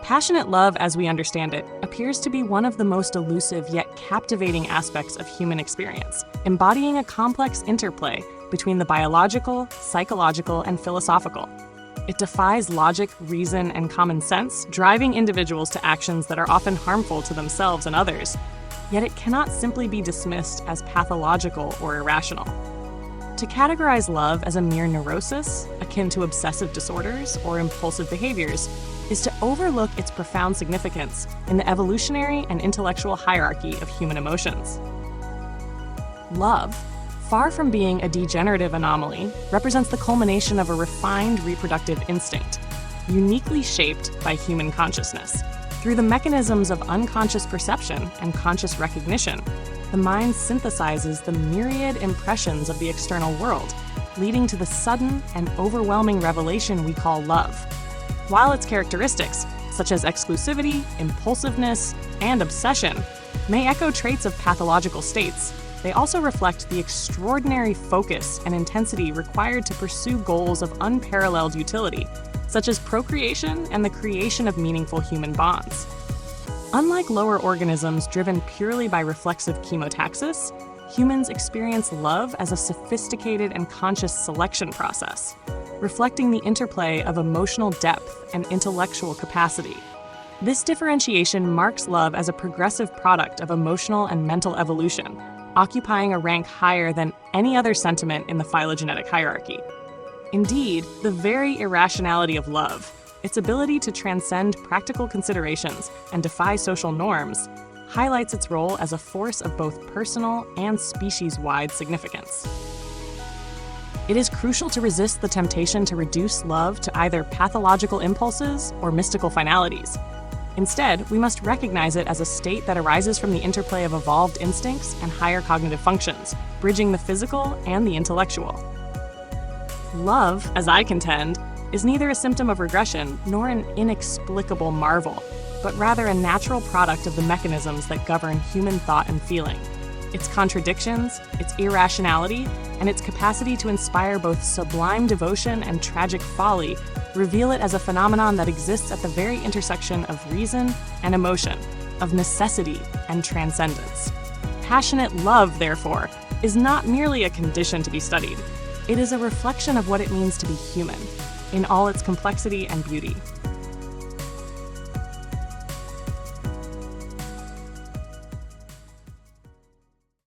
Passionate love, as we understand it, appears to be one of the most elusive yet captivating aspects of human experience, embodying a complex interplay between the biological, psychological, and philosophical. It defies logic, reason, and common sense, driving individuals to actions that are often harmful to themselves and others. Yet it cannot simply be dismissed as pathological or irrational. To categorize love as a mere neurosis, akin to obsessive disorders or impulsive behaviors, is to overlook its profound significance in the evolutionary and intellectual hierarchy of human emotions. Love, far from being a degenerative anomaly, represents the culmination of a refined reproductive instinct, uniquely shaped by human consciousness. Through the mechanisms of unconscious perception and conscious recognition, the mind synthesizes the myriad impressions of the external world, leading to the sudden and overwhelming revelation we call love. While its characteristics, such as exclusivity, impulsiveness, and obsession, may echo traits of pathological states, they also reflect the extraordinary focus and intensity required to pursue goals of unparalleled utility, such as procreation and the creation of meaningful human bonds. Unlike lower organisms driven purely by reflexive chemotaxis, humans experience love as a sophisticated and conscious selection process, reflecting the interplay of emotional depth and intellectual capacity. This differentiation marks love as a progressive product of emotional and mental evolution, occupying a rank higher than any other sentiment in the phylogenetic hierarchy. Indeed, the very irrationality of love, its ability to transcend practical considerations and defy social norms, highlights its role as a force of both personal and species-wide significance. It is crucial to resist the temptation to reduce love to either pathological impulses or mystical finalities. Instead, we must recognize it as a state that arises from the interplay of evolved instincts and higher cognitive functions, bridging the physical and the intellectual. Love, as I contend, is neither a symptom of regression nor an inexplicable marvel, but rather a natural product of the mechanisms that govern human thought and feeling. Its contradictions, its irrationality, and its capacity to inspire both sublime devotion and tragic folly reveal it as a phenomenon that exists at the very intersection of reason and emotion, of necessity and transcendence. Passionate love, therefore, is not merely a condition to be studied. It is a reflection of what it means to be human, in all its complexity and beauty.